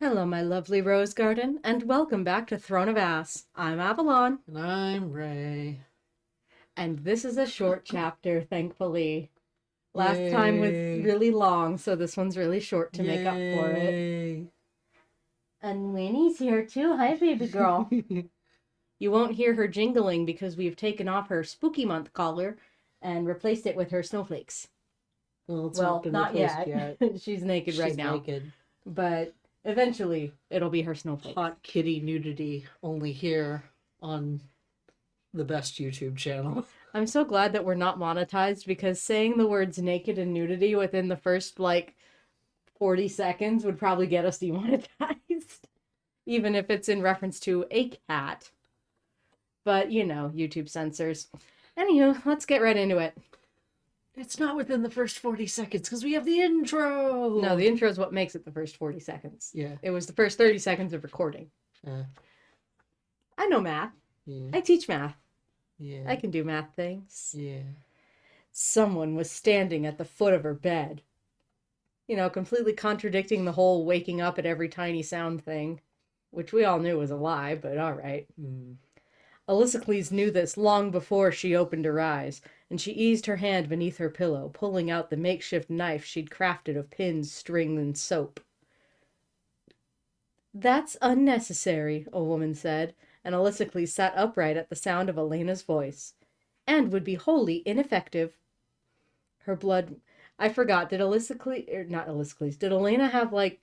Hello, my lovely rose garden, and welcome back to Throne of Ass. I'm Avalon, And I'm Ray. and this is a short chapter, thankfully. Last time was Yay. really long, so this one's really short to make up for it. Yay. And Winnie's here too. Hi, baby girl. You won't hear her jingling because we've taken off her spooky month collar and replaced it with her snowflakes. Well, it's not been not replaced yet. yet. She's naked right now. Naked. But eventually, it'll be her snowflakes. Hot kitty nudity only here on the best YouTube channel. I'm so glad that we're not monetized because saying the words naked and nudity within the first, 40 seconds would probably get us demonetized. Even if it's in reference to a cat. But, YouTube censors. Anywho, let's get right into it. It's not within the first 40 seconds because we have the intro. No, the intro is what makes it the first 40 seconds. Yeah. It was the first 30 seconds of recording. I know math. Yeah. I teach math. Yeah. I can do math things. Yeah. Someone was standing at the foot of her bed. Completely contradicting the whole waking up at every tiny sound thing, which we all knew was a lie, but all right. Alyssocles knew this long before she opened her eyes, and she eased her hand beneath her pillow, pulling out the makeshift knife she'd crafted of pins, string, and soap. "That's unnecessary," a woman said, and Alyssocles sat upright at the sound of Elena's voice, "and would be wholly ineffective." Her blood... I forgot, did Elena have,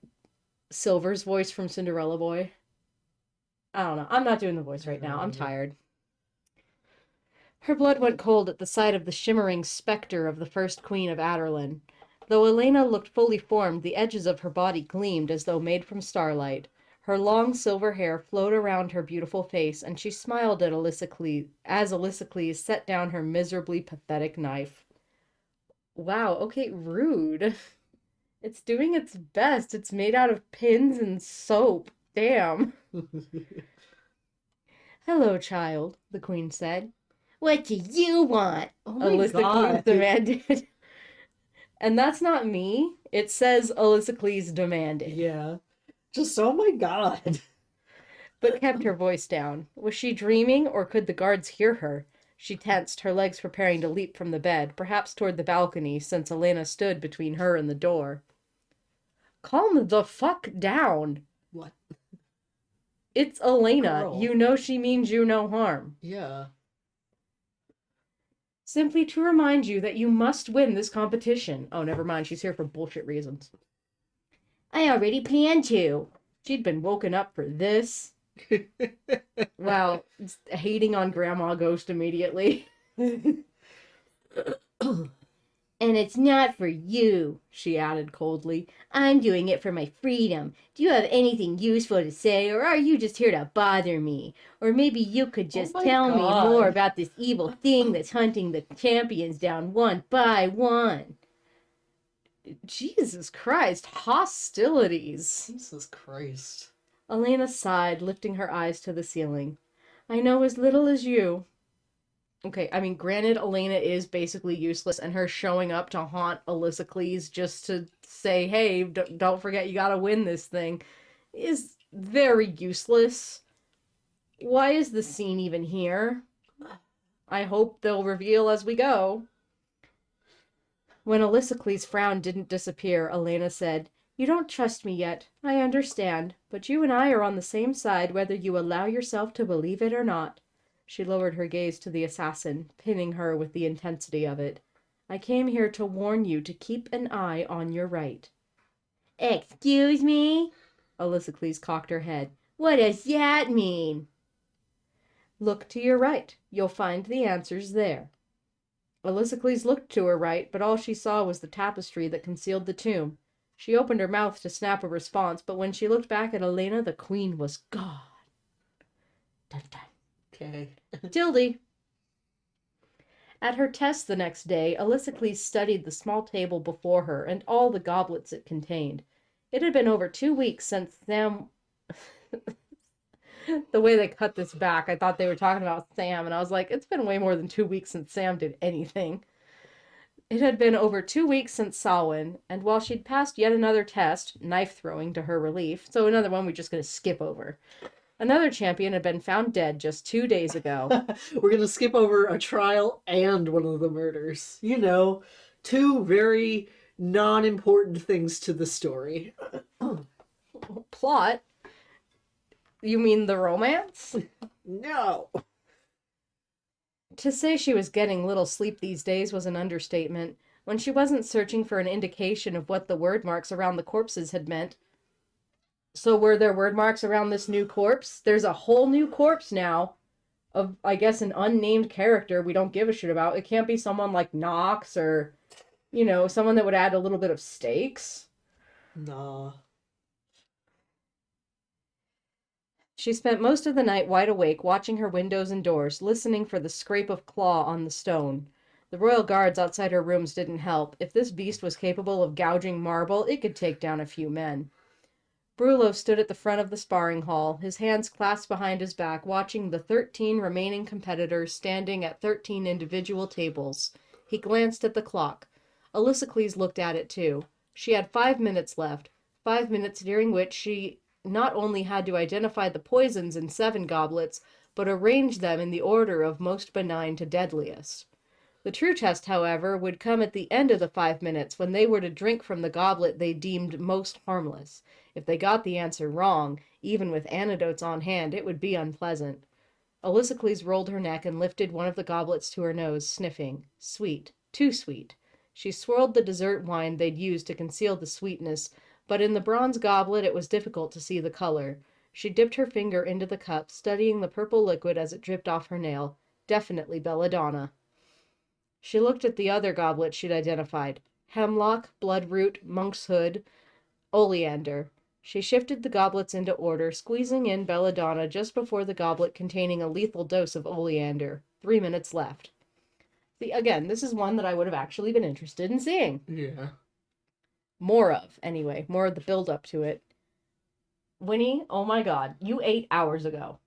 Silver's voice from Cinderella Boy? I don't know. I'm not doing the voice right now. I'm tired. Her blood went cold at the sight of the shimmering specter of the first queen of Aderlin. Though Elena looked fully formed, the edges of her body gleamed as though made from starlight. Her long silver hair flowed around her beautiful face, and she smiled at Alyssocles as Alyssocles set down her miserably pathetic knife. Wow, okay, rude. It's doing its best. It's made out of pins and soap. Damn. "Hello, child," the queen said. "What do you want?" Oh my God. demanded. And that's not me. It says Alyssocles demanded. Yeah. Just, oh my God. But kept her voice down. Was she dreaming, or could the guards hear her? She tensed, her legs preparing to leap from the bed, perhaps toward the balcony, since Elena stood between her and the door. "Calm the fuck down." What? It's Elena. Girl. You know she means you no harm. Yeah. "Simply to remind you that you must win this competition." Oh, never mind. She's here for bullshit reasons. "I already planned to." She'd been woken up for this. Wow. Hating on Grandma Ghost immediately. "And it's not for you," she added coldly. "I'm doing it for my freedom. Do you have anything useful to say, or are you just here to bother me? Or maybe you could just tell me more about this evil thing that's hunting the champions down one by one." Jesus Christ, hostilities. Jesus Christ. Elena sighed, lifting her eyes to the ceiling. "I know as little as you." Okay, I mean, granted, Elena is basically useless, and her showing up to haunt Alyssocles just to say, hey, don't forget you gotta win this thing, is very useless. Why is the scene even here? I hope they'll reveal as we go. When Alyssocles' frown didn't disappear, Elena said, "You don't trust me yet. I understand. But you and I are on the same side whether you allow yourself to believe it or not." She lowered her gaze to the assassin, pinning her with the intensity of it. "I came here to warn you to keep an eye on your right." "Excuse me?" Alyssocles cocked her head. "What does that mean?" "Look to your right. You'll find the answers there." Alyssocles looked to her right, but all she saw was the tapestry that concealed the tomb. She opened her mouth to snap a response, but when she looked back at Elena, the queen was gone. Dun dun. Okay. Tildy. At her test the next day, Alyssocles studied the small table before her and all the goblets it contained. It had been over 2 weeks since Sam... The way they cut this back, I thought they were talking about Sam, and I was like, it's been way more than 2 weeks since Sam did anything. It had been over 2 weeks since Samhain, and while she'd passed yet another test, knife throwing to her relief, so another one we're just going to skip over, another champion had been found dead just 2 days ago. We're going to skip over a trial and one of the murders. You know, two very non-important things to the story. Plot? You mean the romance? No. To say she was getting little sleep these days was an understatement, when she wasn't searching for an indication of what the word marks around the corpses had meant. So were there word marks around this new corpse? There's a whole new corpse now of, I guess, an unnamed character we don't give a shit about. It can't be someone like Knox or, someone that would add a little bit of stakes. Nah. She spent most of the night wide awake, watching her windows and doors, listening for the scrape of claw on the stone. The royal guards outside her rooms didn't help. If this beast was capable of gouging marble, it could take down a few men. Brullo stood at the front of the sparring hall, his hands clasped behind his back, watching the 13 remaining competitors standing at 13 individual tables. He glanced at the clock. Alysicles looked at it too. She had 5 minutes left, 5 minutes during which she not only had to identify the poisons in 7 goblets, but arrange them in the order of most benign to deadliest. The true test, however, would come at the end of the 5 minutes, when they were to drink from the goblet they deemed most harmless. If they got the answer wrong, even with antidotes on hand, it would be unpleasant. Alysicles rolled her neck and lifted one of the goblets to her nose, sniffing. Sweet. Too sweet. She swirled the dessert wine they'd used to conceal the sweetness, but in the bronze goblet it was difficult to see the color. She dipped her finger into the cup, studying the purple liquid as it dripped off her nail. Definitely belladonna. She looked at the other goblet she'd identified. Hemlock, bloodroot, monkshood, oleander. She shifted the goblets into order, squeezing in belladonna just before the goblet containing a lethal dose of oleander. 3 minutes left. See, again, this is one that I would have actually been interested in seeing. Yeah. More of, anyway. More of the build-up to it. Winnie, oh my god, you ate hours ago.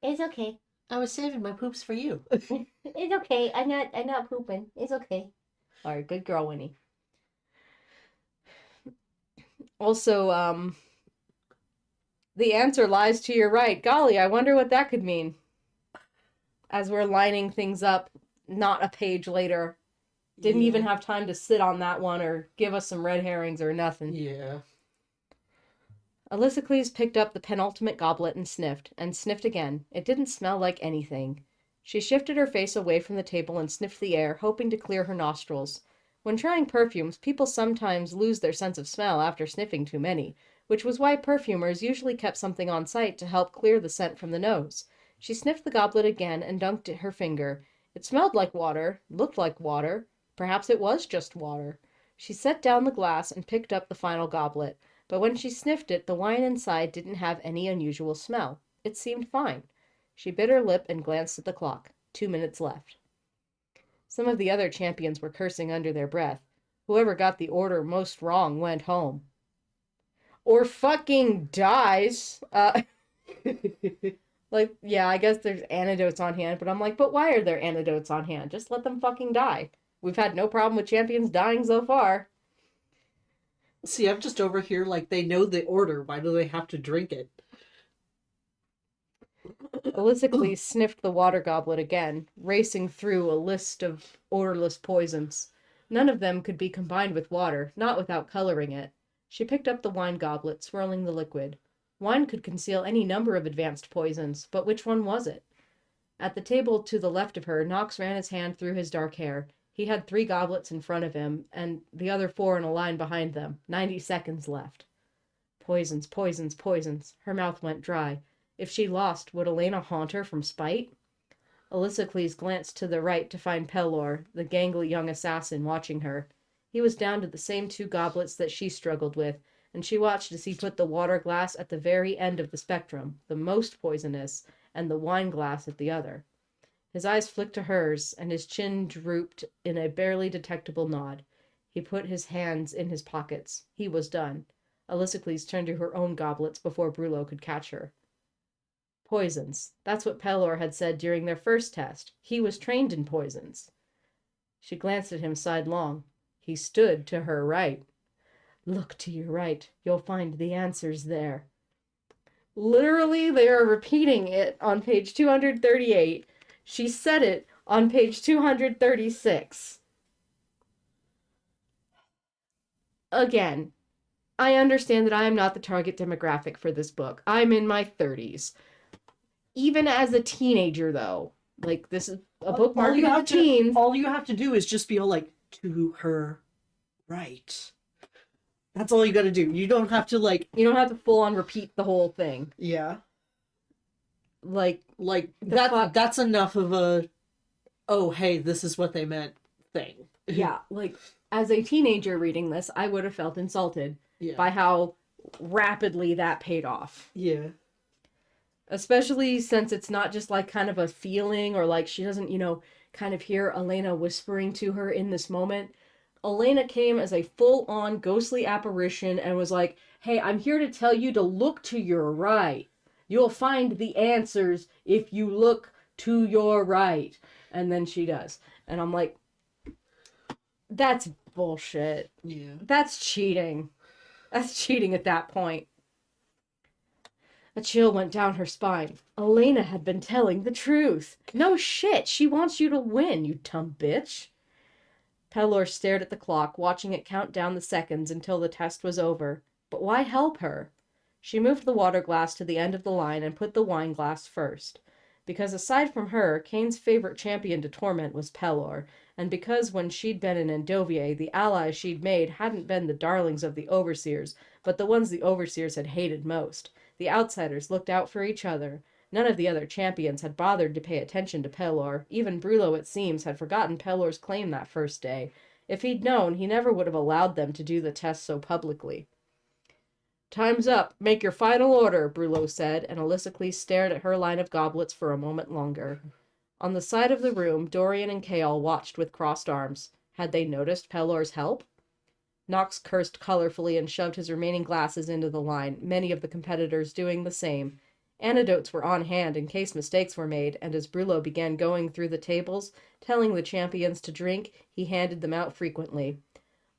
It's okay. I was saving my poops for you. It's okay. I'm not pooping. It's okay. Alright, good girl, Winnie. Also, the answer lies to your right. Golly, I wonder what that could mean. As we're lining things up, not a page later. Didn't even have time to sit on that one or give us some red herrings or nothing. Yeah. Alysicles picked up the penultimate goblet and sniffed again. It didn't smell like anything. She shifted her face away from the table and sniffed the air, hoping to clear her nostrils. When trying perfumes, people sometimes lose their sense of smell after sniffing too many, which was why perfumers usually kept something on site to help clear the scent from the nose. She sniffed the goblet again and dunked her finger. It smelled like water, looked like water. Perhaps it was just water. She set down the glass and picked up the final goblet, but when she sniffed it, the wine inside didn't have any unusual smell. It seemed fine. She bit her lip and glanced at the clock. 2 minutes left. Some of the other champions were cursing under their breath. Whoever got the order most wrong went home. Or fucking dies. Yeah, I guess there's antidotes on hand, but I'm like, but why are there antidotes on hand? Just let them fucking die. We've had no problem with champions dying so far. See, I'm just over here like they know the order. Why do they have to drink it? Alysicles sniffed the water goblet again, racing through a list of odorless poisons. None of them could be combined with water, not without coloring it. She picked up the wine goblet, swirling the liquid. Wine could conceal any number of advanced poisons, but which one was it? At the table to the left of her, Knox ran his hand through his dark hair. He had 3 goblets in front of him, and the other 4 in a line behind them. 90 seconds left. Poisons, poisons, poisons. Her mouth went dry. If she lost, would Elena haunt her from spite? Alysicles glanced to the right to find Pelor, the gangly young assassin, watching her. He was down to the same 2 goblets that she struggled with, and she watched as he put the water glass at the very end of the spectrum, the most poisonous, and the wine glass at the other. His eyes flicked to hers, and his chin drooped in a barely detectable nod. He put his hands in his pockets. He was done. Alysicles turned to her own goblets before Brullo could catch her. Poisons. That's what Pelor had said during their first test. He was trained in poisons. She glanced at him sidelong. He stood to her right. Look to your right. You'll find the answers there. Literally, they are repeating it on page 238. She said it on page 236. Again, I understand that I am not the target demographic for this book. I'm in my 30s. Even as a teenager, though, like, this is a book marketed to teens. All you have to do is just be all like, to her right. That's all you gotta do. You don't have to, like... You don't have to full on repeat the whole thing. Yeah. Like that's enough of a, oh, hey, this is what they meant thing. Yeah, like, as a teenager reading this, I would have felt insulted by how rapidly that paid off. Yeah. Especially since it's not just, like, kind of a feeling, or, like, she doesn't, kind of hear Elena whispering to her in this moment. Elena came as a full-on ghostly apparition and was like, hey, I'm here to tell you to look to your right. You'll find the answers if you look to your right. And then she does. And I'm like, that's bullshit. Yeah. That's cheating. That's cheating at that point. A chill went down her spine. Elena had been telling the truth. No shit, she wants you to win, you dumb bitch. Pelor stared at the clock, watching it count down the seconds until the test was over. But why help her? She moved the water glass to the end of the line and put the wine glass first. Because aside from her, Kane's favorite champion to torment was Pelor, and because when she'd been in Endovier, the allies she'd made hadn't been the darlings of the overseers, but the ones the overseers had hated most. The outsiders looked out for each other. None of the other champions had bothered to pay attention to Pelor. Even Brullo, it seems, had forgotten Pelor's claim that first day. If he'd known, he never would have allowed them to do the test so publicly. Time's up. Make your final order, Brullo said, and Alyssocles stared at her line of goblets for a moment longer. On the side of the room, Dorian and Chaol watched with crossed arms. Had they noticed Pelor's help? Nox cursed colorfully and shoved his remaining glasses into the line, many of the competitors doing the same. Antidotes were on hand in case mistakes were made, and as Brullo began going through the tables, telling the champions to drink, he handed them out frequently.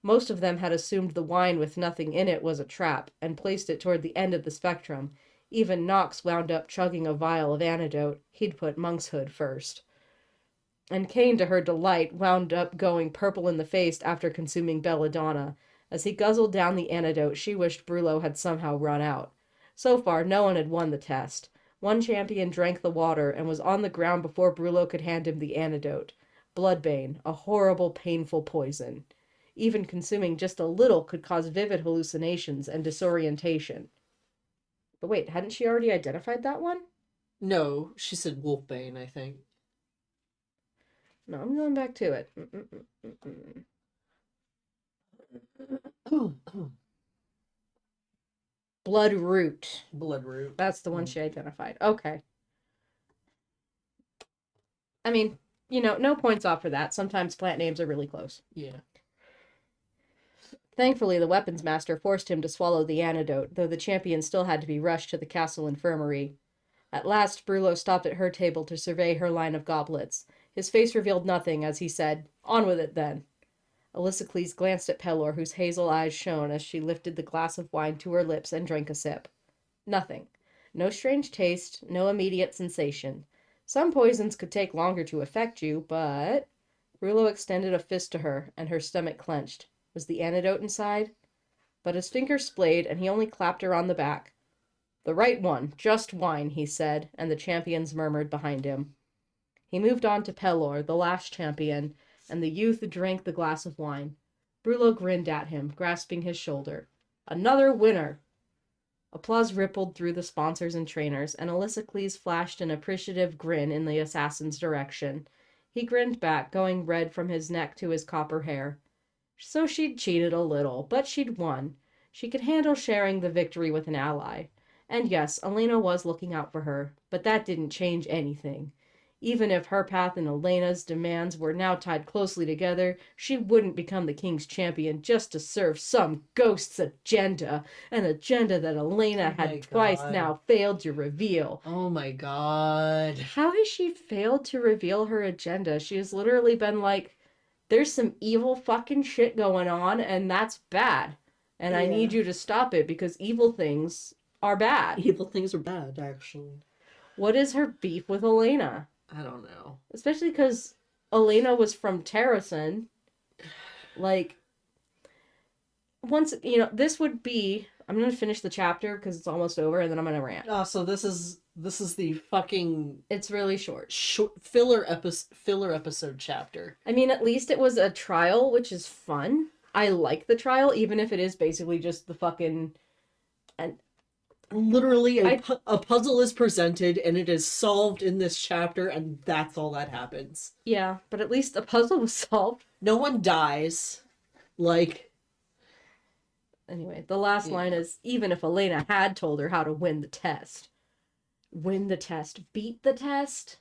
Most of them had assumed the wine with nothing in it was a trap, and placed it toward the end of the spectrum. Even Nox wound up chugging a vial of antidote. He'd put monkshood first. And Kane, to her delight, wound up going purple in the face after consuming belladonna. As he guzzled down the antidote, she wished Brullo had somehow run out. So far, no one had won the test. One champion drank the water and was on the ground before Brullo could hand him the antidote. Bloodbane, a horrible, painful poison. Even consuming just a little could cause vivid hallucinations and disorientation. But wait, hadn't she already identified that one? No, she said Wolfbane, I think. No, I'm going back to it. Bloodroot. Bloodroot. That's the one she identified. Okay. I mean, no points off for that. Sometimes plant names are really close. Yeah. Thankfully, the weapons master forced him to swallow the antidote, though the champion still had to be rushed to the castle infirmary. At last, Brullo stopped at her table to survey her line of goblets. His face revealed nothing as he said, "On with it, then." Alyssocles glanced at Pelor, whose hazel eyes shone as she lifted the glass of wine to her lips and drank a sip. Nothing. No strange taste, no immediate sensation. Some poisons could take longer to affect you, but... Brullo extended a fist to her, and her stomach clenched. Was the antidote inside? But his fingers splayed, and he only clapped her on the back. "The right one, just wine," he said, and the champions murmured behind him. He moved on to Pelor, the last champion, and the youth drank the glass of wine. Brullo grinned at him, grasping his shoulder. "Another winner!" Applause rippled through the sponsors and trainers, and Alyssocles flashed an appreciative grin in the assassin's direction. He grinned back, going red from his neck to his copper hair. So she'd cheated a little, but she'd won. She could handle sharing the victory with an ally. And yes, Elena was looking out for her, but that didn't change anything. Even if her path and Elena's demands were now tied closely together, she wouldn't become the king's champion just to serve some ghost's agenda, an agenda that Elena had twice now failed to reveal. Oh my god. How has she failed to reveal her agenda? She has literally been like, there's some evil fucking shit going on, and that's bad. And I need Yeah. you to stop it because evil things are bad. Evil things are bad, actually. What is her beef with Elena? I don't know. Especially because Elena was from Terrasen. Like, once, this would be... I'm going to finish the chapter because it's almost over, and then I'm going to rant. Oh, so this is the fucking It's really short. filler episode chapter. I mean, at least it was a trial, which is fun. I like the trial, even if it is basically just the fucking... And Literally, a puzzle is presented, and it is solved in this chapter, and that's all that happens. yeah, but at least the puzzle was solved. No one dies. Like... Anyway, the last line is, even if Elena had told her how to win the test. Win the test. Beat the test?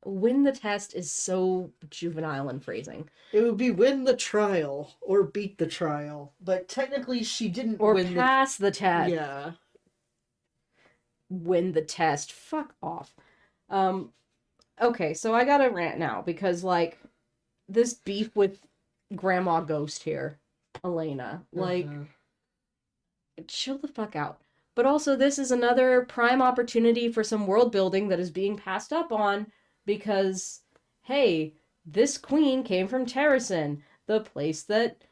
Win the test is so juvenile in phrasing. It would be win the trial, or beat the trial. But technically, she didn't Or win pass the test. Yeah. Win the test. Fuck off. Okay, so I gotta rant now, because, like, this beef with Grandma Ghost here, Elena, like... chill the fuck out. But also, this is another prime opportunity for some world building that is being passed up on because, hey, this queen came from Terrasen, the place that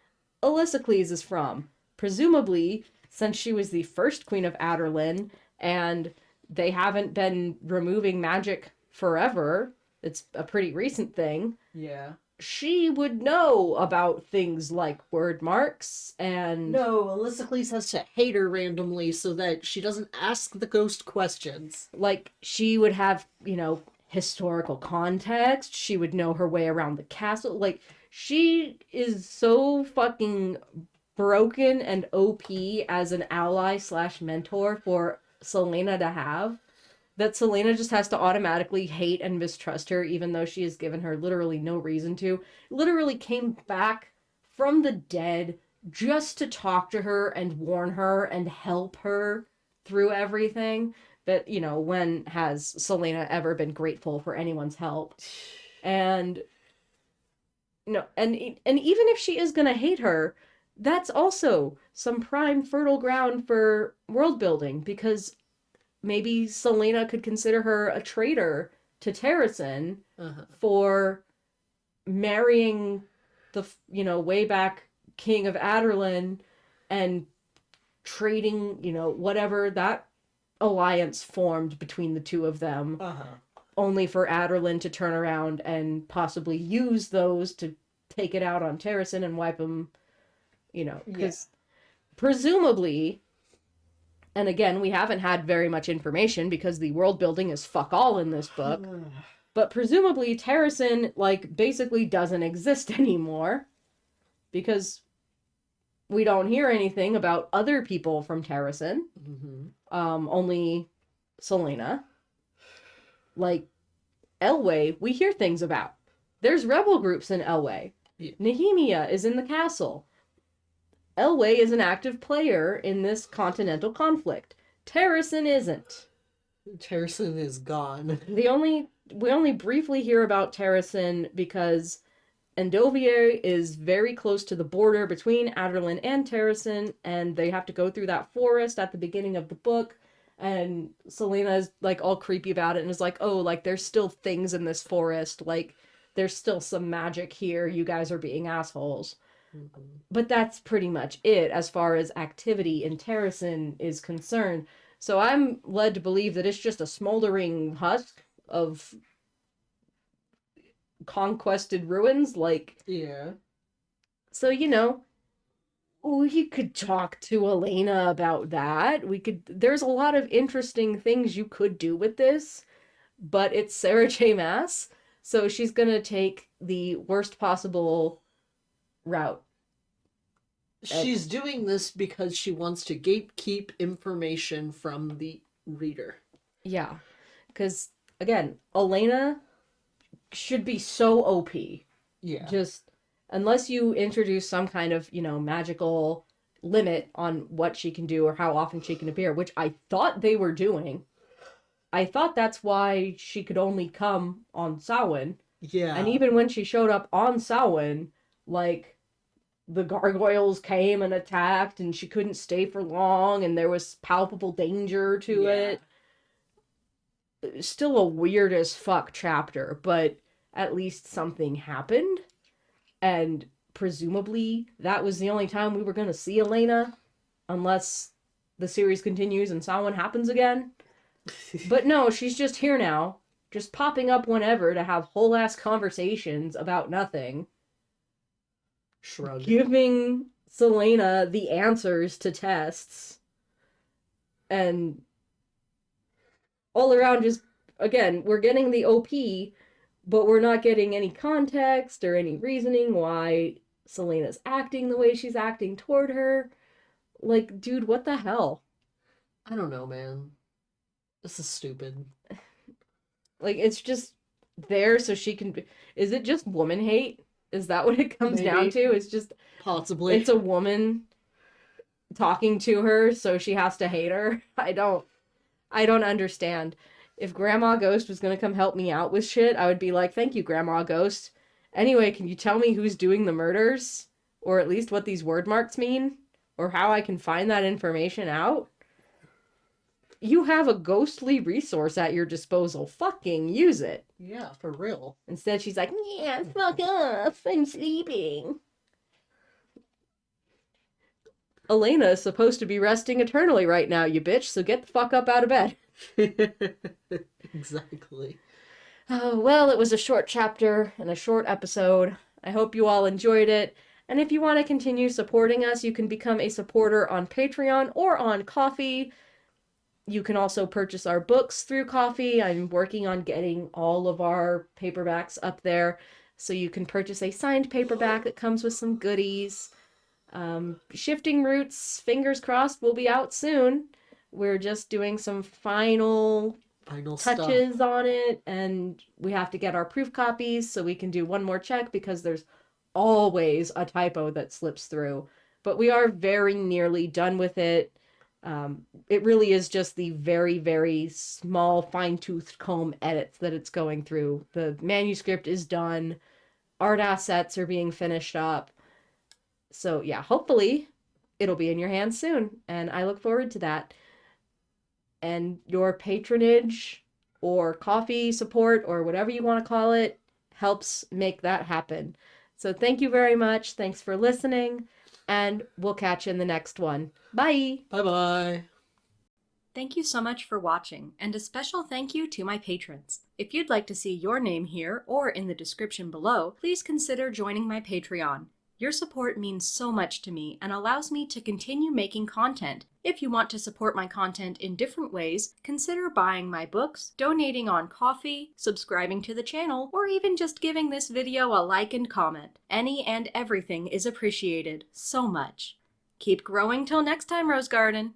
Elisocles is from. Presumably, since she was the first queen of Aderlin, and they haven't been removing magic forever, it's a pretty recent thing. Yeah. She would know about things like word marks and... No, Elisocles has to hate her randomly so that she doesn't ask the ghost questions. Like, she would have, historical context. She would know her way around the castle. Like, she is so fucking broken and OP as an ally/mentor for Selena to have, that Selena just has to automatically hate and mistrust her, even though she has given her literally no reason to. Literally came back from the dead just to talk to her and warn her and help her through everything. But, when has Selena ever been grateful for anyone's help? And, and even if she is gonna hate her, that's also some prime fertile ground for world building, because maybe Selena could consider her a traitor to Terrasen for marrying the, way back king of Aderlin and trading, whatever that alliance formed between the two of them, only for Aderlin to turn around and possibly use those to take it out on Terrasen and wipe them, because presumably... And again, we haven't had very much information because the world building is fuck all in this book. But presumably Terrasen, basically doesn't exist anymore. Because we don't hear anything about other people from Terrasen. Only Selena. Elway, we hear things about. There's rebel groups in Elway. Yeah. Nehemia is in the castle. Elway is an active player in this continental conflict. Terrasen isn't. Terrasen is gone. We only briefly hear about Terrasen because Endovier is very close to the border between Aderlin and Terrasen, and they have to go through that forest at the beginning of the book, and Selena is all creepy about it and is like, oh, there's still things in this forest, there's still some magic here, you guys are being assholes. But that's pretty much it as far as activity in Terrasen is concerned. So I'm led to believe that it's just a smoldering husk of conquested ruins. Yeah. So, we could talk to Elena about that. There's a lot of interesting things you could do with this, but it's Sarah J. Maas, so she's gonna take the worst possible route. She's doing this because she wants to gatekeep information from the reader. Yeah. Because, again, Elena should be so OP. Yeah. Just, unless you introduce some kind of, magical limit on what she can do or how often she can appear, which I thought they were doing. I thought that's why she could only come on Samhain. Yeah. And even when she showed up on Samhain, like the gargoyles came and attacked and she couldn't stay for long and there was palpable danger to it. Still a weird as fuck chapter, but at least something happened. And presumably that was the only time we were going to see Elena, unless the series continues and Samhain happens again. But no, she's just here now, just popping up whenever to have whole ass conversations about nothing. Shrug. Giving Selena the answers to tests. And all around just, again, we're getting the OP, but we're not getting any context or any reasoning why Selena's acting the way she's acting toward her. Like, dude, what the hell? I don't know, man. This is stupid. Like, it's just there so she can... Is it just woman hate? Is that what it comes down to? It's just... Possibly. It's a woman talking to her, so she has to hate her. I don't understand. If Grandma Ghost was gonna come help me out with shit, I would be like, thank you, Grandma Ghost. Anyway, can you tell me who's doing the murders? Or at least what these word marks mean? Or how I can find that information out? You have a ghostly resource at your disposal. Fucking use it. Yeah, for real. Instead, she's like, yeah, fuck off. I'm sleeping. Elena is supposed to be resting eternally right now, you bitch, so get the fuck up out of bed. Exactly. Oh, well, it was a short chapter and a short episode. I hope you all enjoyed it. And if you want to continue supporting us, you can become a supporter on Patreon or on Ko-fi. You can also purchase our books through Ko-fi. I'm working on getting all of our paperbacks up there, so you can purchase a signed paperback that comes with some goodies. Shifting Roots, fingers crossed, will be out soon. We're just doing some final touches stuff on it, and we have to get our proof copies so we can do one more check because there's always a typo that slips through. But we are very nearly done with it. It really is just the very, very small fine-toothed comb edits that it's going through. The manuscript is done. Art assets are being finished up. So yeah, hopefully it'll be in your hands soon, and I look forward to that. And your patronage or Ko-fi support or whatever you want to call it helps make that happen. So thank you very much. Thanks for listening, and we'll catch you in the next one. Bye! Bye-bye. Thank you so much for watching, and a special thank you to my patrons. If you'd like to see your name here or in the description below, please consider joining my Patreon. Your support means so much to me and allows me to continue making content. If you want to support my content in different ways, consider buying my books, donating on Ko-fi, subscribing to the channel, or even just giving this video a like and comment. Any and everything is appreciated so much. Keep growing till next time, Rose Garden!